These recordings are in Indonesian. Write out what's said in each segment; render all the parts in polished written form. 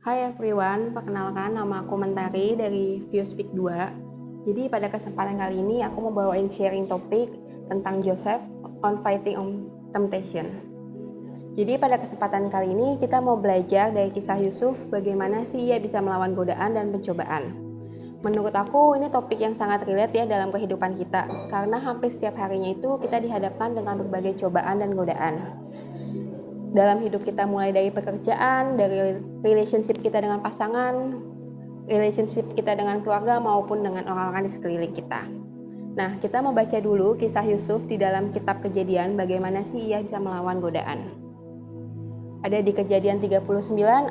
Hai everyone, perkenalkan nama aku Mentari dari Viewspeak 2. Jadi pada kesempatan kali ini aku mau bawain sharing topik tentang Joseph on fighting on temptation. Jadi pada kesempatan kali ini kita mau belajar dari kisah Yusuf bagaimana sih ia bisa melawan godaan dan pencobaan. Menurut aku ini topik yang sangat relate ya dalam kehidupan kita, karena hampir setiap harinya itu kita dihadapkan dengan berbagai cobaan dan godaan. Dalam hidup kita, mulai dari pekerjaan, dari relationship kita dengan pasangan, relationship kita dengan keluarga maupun dengan orang-orang di sekeliling kita. Nah, kita mau baca dulu kisah Yusuf di dalam kitab Kejadian, bagaimana sih ia bisa melawan godaan. Ada di Kejadian 39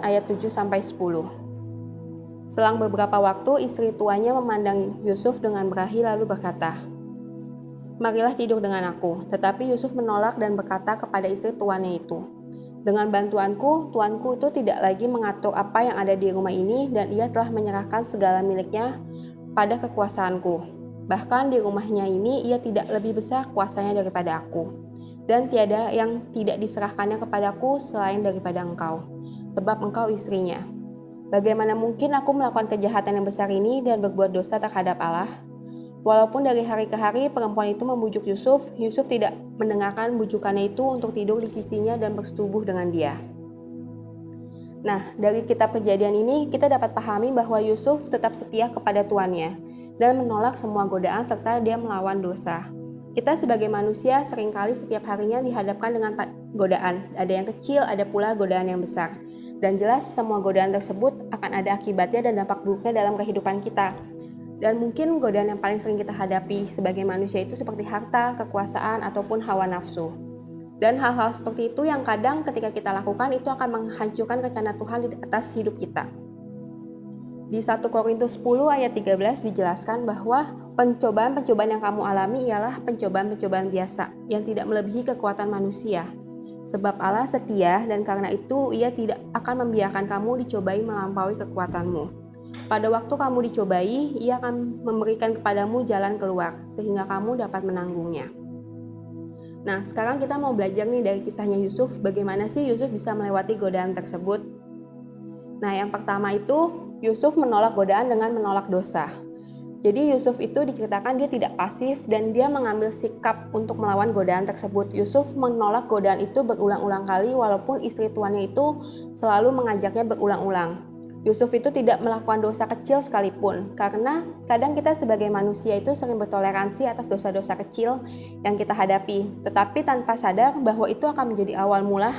ayat 7 sampai 10. Selang beberapa waktu, istri tuanya memandang Yusuf dengan berahi lalu berkata, "Marilah tidur dengan aku." Tetapi Yusuf menolak dan berkata kepada istri tuannya itu, "Dengan bantuanku, tuanku itu tidak lagi mengatur apa yang ada di rumah ini dan ia telah menyerahkan segala miliknya pada kekuasaanku. Bahkan di rumahnya ini ia tidak lebih besar kuasanya daripada aku. Dan tiada yang tidak diserahkannya kepadaku selain daripada engkau, sebab engkau istrinya. Bagaimana mungkin aku melakukan kejahatan yang besar ini dan berbuat dosa terhadap Allah?" Walaupun dari hari ke hari perempuan itu membujuk Yusuf, Yusuf tidak mendengarkan bujukannya itu untuk tidur di sisinya dan bersetubuh dengan dia. Nah, dari kitab Kejadian ini kita dapat pahami bahwa Yusuf tetap setia kepada tuannya dan menolak semua godaan serta dia melawan dosa. Kita sebagai manusia seringkali setiap harinya dihadapkan dengan godaan. Ada yang kecil, ada pula godaan yang besar. Dan jelas semua godaan tersebut akan ada akibatnya dan dampak buruknya dalam kehidupan kita. Dan mungkin godaan yang paling sering kita hadapi sebagai manusia itu seperti harta, kekuasaan, ataupun hawa nafsu. Dan hal-hal seperti itu yang kadang ketika kita lakukan itu akan menghancurkan rencana Tuhan di atas hidup kita. Di 1 Korintus 10 ayat 13 dijelaskan bahwa pencobaan-pencobaan yang kamu alami ialah pencobaan-pencobaan biasa yang tidak melebihi kekuatan manusia. Sebab Allah setia dan karena itu ia tidak akan membiarkan kamu dicobai melampaui kekuatanmu. Pada waktu kamu dicobai, ia akan memberikan kepadamu jalan keluar, sehingga kamu dapat menanggungnya. Nah, sekarang kita mau belajar nih dari kisahnya Yusuf, bagaimana sih Yusuf bisa melewati godaan tersebut. Nah, yang pertama itu, Yusuf menolak godaan dengan menolak dosa. Jadi Yusuf itu diceritakan dia tidak pasif dan dia mengambil sikap untuk melawan godaan tersebut. Yusuf menolak godaan itu berulang-ulang kali walaupun istri tuannya itu selalu mengajaknya berulang-ulang. Yusuf itu tidak melakukan dosa kecil sekalipun, karena kadang kita sebagai manusia itu sering bertoleransi atas dosa-dosa kecil yang kita hadapi, tetapi tanpa sadar bahwa itu akan menjadi awal mula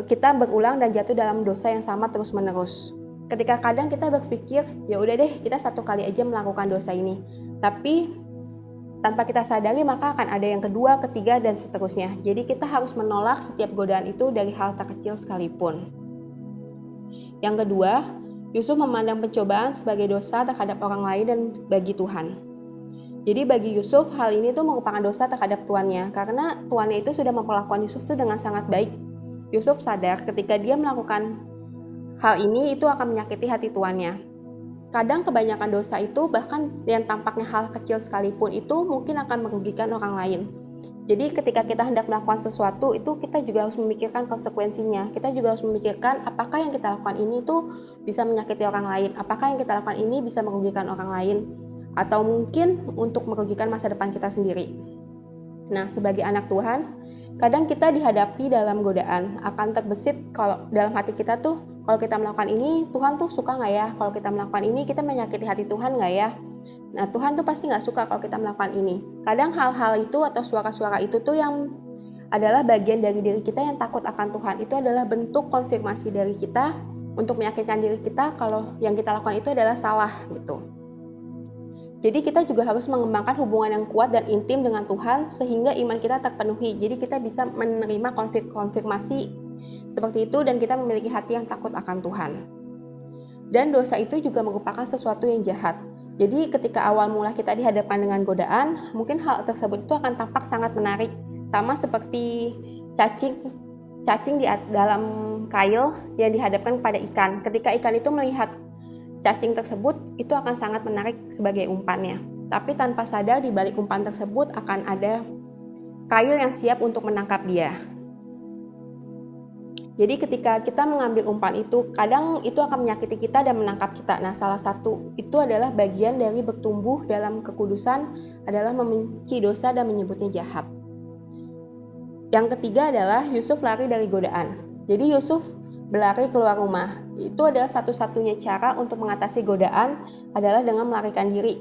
kita berulang dan jatuh dalam dosa yang sama terus-menerus. Ketika kadang kita berpikir, ya udah deh kita satu kali aja melakukan dosa ini, tapi tanpa kita sadari maka akan ada yang kedua, ketiga, dan seterusnya. Jadi kita harus menolak setiap godaan itu dari hal terkecil sekalipun. Yang kedua, Yusuf memandang pencobaan sebagai dosa terhadap orang lain dan bagi Tuhan. Jadi bagi Yusuf hal ini tuh merupakan dosa terhadap tuannya karena tuannya itu sudah memperlakukan Yusuf tuh dengan sangat baik. Yusuf sadar ketika dia melakukan hal ini itu akan menyakiti hati tuannya. Kadang kebanyakan dosa itu bahkan yang tampaknya hal kecil sekalipun itu mungkin akan merugikan orang lain. Jadi ketika kita hendak melakukan sesuatu itu kita juga harus memikirkan konsekuensinya. Kita juga harus memikirkan apakah yang kita lakukan ini tuh bisa menyakiti orang lain. Apakah yang kita lakukan ini bisa merugikan orang lain. Atau mungkin untuk merugikan masa depan kita sendiri. Nah, sebagai anak Tuhan, kadang kita dihadapi dalam godaan. Akan terbesit kalau dalam hati kita tuh, kalau kita melakukan ini Tuhan tuh suka gak ya? Kalau kita melakukan ini kita menyakiti hati Tuhan gak ya? Nah, Tuhan tuh pasti gak suka kalau kita melakukan ini. Kadang hal-hal itu atau suara-suara itu tuh yang adalah bagian dari diri kita yang takut akan Tuhan. Itu adalah bentuk konfirmasi dari kita untuk meyakinkan diri kita kalau yang kita lakukan itu adalah salah gitu. Jadi kita juga harus mengembangkan hubungan yang kuat dan intim dengan Tuhan sehingga iman kita terpenuhi. Jadi kita bisa menerima konfirmasi seperti itu dan kita memiliki hati yang takut akan Tuhan. Dan dosa itu juga merupakan sesuatu yang jahat. Jadi ketika awal mula kita dihadapkan dengan godaan, mungkin hal tersebut itu akan tampak sangat menarik. Sama seperti cacing di dalam kail yang dihadapkan kepada ikan. Ketika ikan itu melihat cacing tersebut, itu akan sangat menarik sebagai umpannya. Tapi tanpa sadar di balik umpan tersebut akan ada kail yang siap untuk menangkap dia. Jadi ketika kita mengambil umpan itu, kadang itu akan menyakiti kita dan menangkap kita. Nah, salah satu itu adalah bagian dari bertumbuh dalam kekudusan adalah membenci dosa dan menyebutnya jahat. Yang ketiga adalah Yusuf lari dari godaan. Jadi Yusuf berlari keluar rumah. Itu adalah satu-satunya cara untuk mengatasi godaan adalah dengan melarikan diri.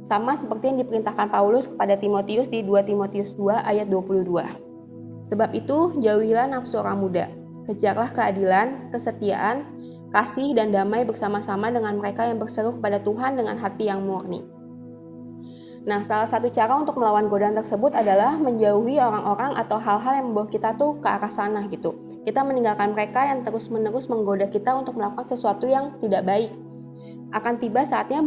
Sama seperti yang diperintahkan Paulus kepada Timotius di 2 Timotius 2 ayat 22. Sebab itu, jauhilah nafsu orang muda. Kejarlah keadilan, kesetiaan, kasih, dan damai bersama-sama dengan mereka yang berseru kepada Tuhan dengan hati yang murni. Nah, salah satu cara untuk melawan godaan tersebut adalah menjauhi orang-orang atau hal-hal yang membawa kita tuh ke arah sana gitu. Kita meninggalkan mereka yang terus-menerus menggoda kita untuk melakukan sesuatu yang tidak baik. Akan tiba saatnya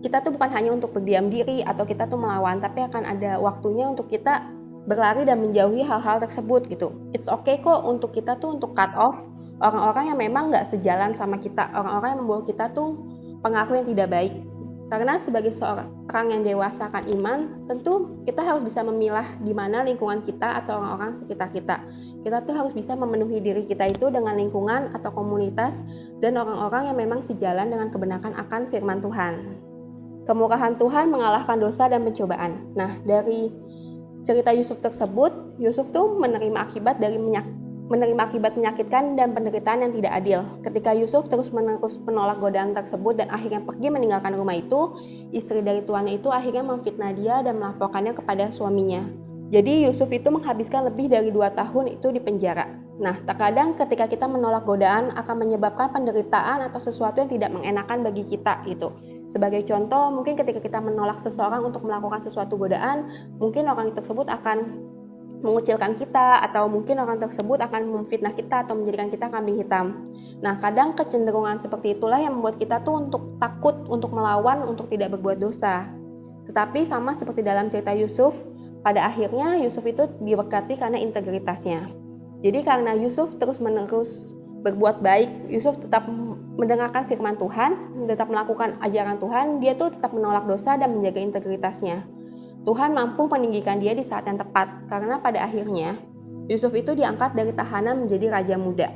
kita bukan hanya untuk berdiam diri atau kita tuh melawan, tapi akan ada waktunya untuk kita berlari dan menjauhi hal-hal tersebut gitu. It's okay kok untuk kita tuh untuk cut off orang-orang yang memang nggak sejalan sama kita, orang-orang yang membawa kita tuh pengaruh yang tidak baik. Karena sebagai seorang yang dewasa akan iman, tentu kita harus bisa memilah di mana lingkungan kita atau orang-orang sekitar kita. Kita tuh harus bisa memenuhi diri kita itu dengan lingkungan atau komunitas dan orang-orang yang memang sejalan dengan kebenaran akan firman Tuhan. Kemurahan Tuhan mengalahkan dosa dan pencobaan. Nah, dari cerita Yusuf tersebut, Yusuf tuh menerima akibat menyakitkan dan penderitaan yang tidak adil. Ketika Yusuf terus-menerus menolak godaan tersebut dan akhirnya pergi meninggalkan rumah itu, istri dari tuannya itu akhirnya memfitnah dia dan melaporkannya kepada suaminya. Jadi Yusuf itu menghabiskan lebih dari 2 tahun itu di penjara. Nah, terkadang ketika kita menolak godaan akan menyebabkan penderitaan atau sesuatu yang tidak mengenakan bagi kita gitu. Sebagai contoh, mungkin ketika kita menolak seseorang untuk melakukan sesuatu godaan, mungkin orang tersebut akan mengucilkan kita atau mungkin orang tersebut akan memfitnah kita atau menjadikan kita kambing hitam. Nah, kadang kecenderungan seperti itulah yang membuat kita tuh untuk takut, untuk melawan, untuk tidak berbuat dosa. Tetapi sama seperti dalam cerita Yusuf, pada akhirnya Yusuf itu diberkati karena integritasnya. Jadi karena Yusuf terus-menerus berbuat baik, Yusuf tetap mendengarkan firman Tuhan, tetap melakukan ajaran Tuhan, dia tuh tetap menolak dosa dan menjaga integritasnya. Tuhan mampu meninggikan dia di saat yang tepat, karena pada akhirnya Yusuf itu diangkat dari tahanan menjadi raja muda.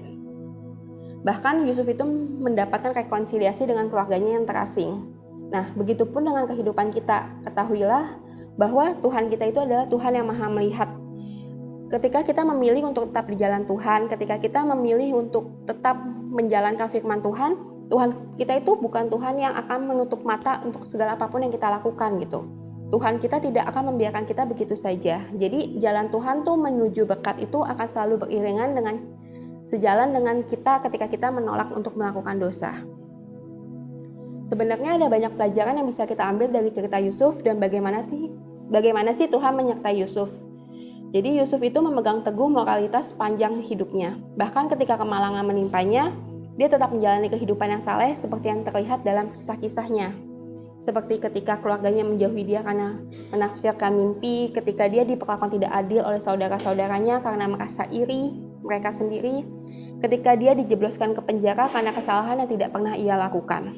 Bahkan Yusuf itu mendapatkan rekonsiliasi dengan keluarganya yang terasing. Nah, begitupun dengan kehidupan kita. Ketahuilah bahwa Tuhan kita itu adalah Tuhan yang maha melihat. Ketika kita memilih untuk tetap di jalan Tuhan, ketika kita memilih untuk tetap menjalankan firman Tuhan, Tuhan kita itu bukan Tuhan yang akan menutup mata untuk segala apapun yang kita lakukan gitu. Tuhan kita tidak akan membiarkan kita begitu saja. Jadi jalan Tuhan tuh menuju berkat itu akan selalu beriringan dengan sejalan dengan kita ketika kita menolak untuk melakukan dosa. Sebenarnya ada banyak pelajaran yang bisa kita ambil dari cerita Yusuf dan bagaimana sih Tuhan menyertai Yusuf. Jadi Yusuf itu memegang teguh moralitas sepanjang hidupnya. Bahkan ketika kemalangan menimpanya, dia tetap menjalani kehidupan yang saleh seperti yang terlihat dalam kisah-kisahnya. Seperti ketika keluarganya menjauhi dia karena menafsirkan mimpi, ketika dia diperlakukan tidak adil oleh saudara-saudaranya karena merasa iri mereka sendiri, ketika dia dijebloskan ke penjara karena kesalahan yang tidak pernah ia lakukan.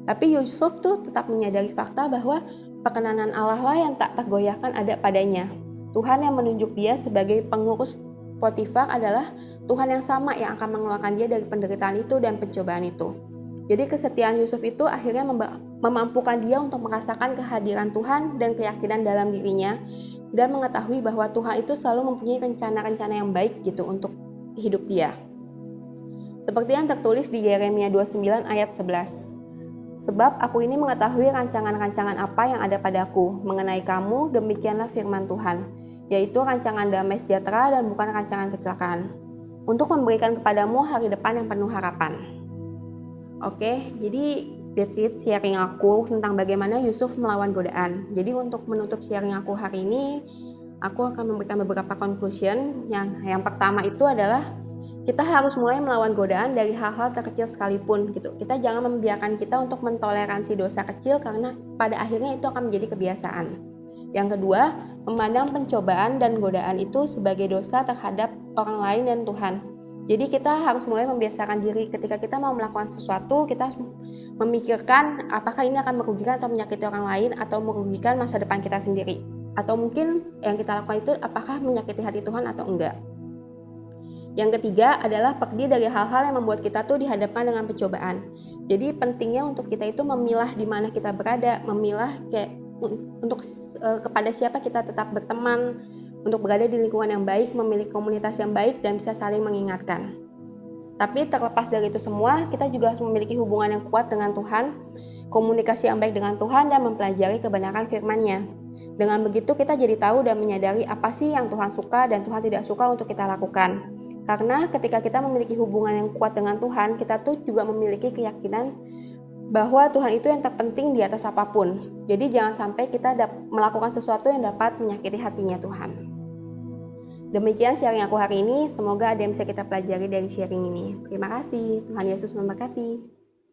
Tapi Yusuf tuh tetap menyadari fakta bahwa perkenanan Allah lah yang tak tergoyahkan ada padanya. Tuhan yang menunjuk dia sebagai pengurus Potifar adalah Tuhan yang sama yang akan mengeluarkan dia dari penderitaan itu dan pencobaan itu. Jadi kesetiaan Yusuf itu akhirnya memampukan dia untuk merasakan kehadiran Tuhan dan keyakinan dalam dirinya dan mengetahui bahwa Tuhan itu selalu mempunyai rencana-rencana yang baik gitu untuk hidup dia. Seperti yang tertulis di Yeremia 29 ayat 11. Sebab aku ini mengetahui rancangan-rancangan apa yang ada padaku mengenai kamu, demikianlah firman Tuhan, yaitu rancangan damai sejahtera dan bukan rancangan kecelakaan, untuk memberikan kepadamu hari depan yang penuh harapan. Oke, jadi that's it sharing aku tentang bagaimana Yusuf melawan godaan. Jadi untuk menutup sharing aku hari ini, aku akan memberikan beberapa conclusion. Yang pertama itu adalah kita harus mulai melawan godaan dari hal-hal terkecil sekalipun gitu. Kita jangan membiarkan kita untuk mentoleransi dosa kecil karena pada akhirnya itu akan menjadi kebiasaan. Yang kedua, memandang pencobaan dan godaan itu sebagai dosa terhadap orang lain dan Tuhan. Jadi kita harus mulai membiasakan diri ketika kita mau melakukan sesuatu, kita harus memikirkan apakah ini akan merugikan atau menyakiti orang lain atau merugikan masa depan kita sendiri. Atau mungkin yang kita lakukan itu apakah menyakiti hati Tuhan atau enggak. Yang ketiga adalah pergi dari hal-hal yang membuat kita tuh dihadapkan dengan pencobaan. Jadi pentingnya untuk kita itu memilah di mana kita berada, memilah untuk kepada siapa kita tetap berteman, untuk berada di lingkungan yang baik, memiliki komunitas yang baik, dan bisa saling mengingatkan. Tapi terlepas dari itu semua, kita juga harus memiliki hubungan yang kuat dengan Tuhan, komunikasi yang baik dengan Tuhan, dan mempelajari kebenaran firman-Nya. Dengan begitu kita jadi tahu dan menyadari apa sih yang Tuhan suka dan Tuhan tidak suka untuk kita lakukan. Karena ketika kita memiliki hubungan yang kuat dengan Tuhan, kita tuh juga memiliki keyakinan bahwa Tuhan itu yang terpenting di atas apapun. Jadi jangan sampai kita melakukan sesuatu yang dapat menyakiti hatinya Tuhan. Demikian sharing aku hari ini, semoga ada yang bisa kita pelajari dari sharing ini. Terima kasih, Tuhan Yesus memberkati.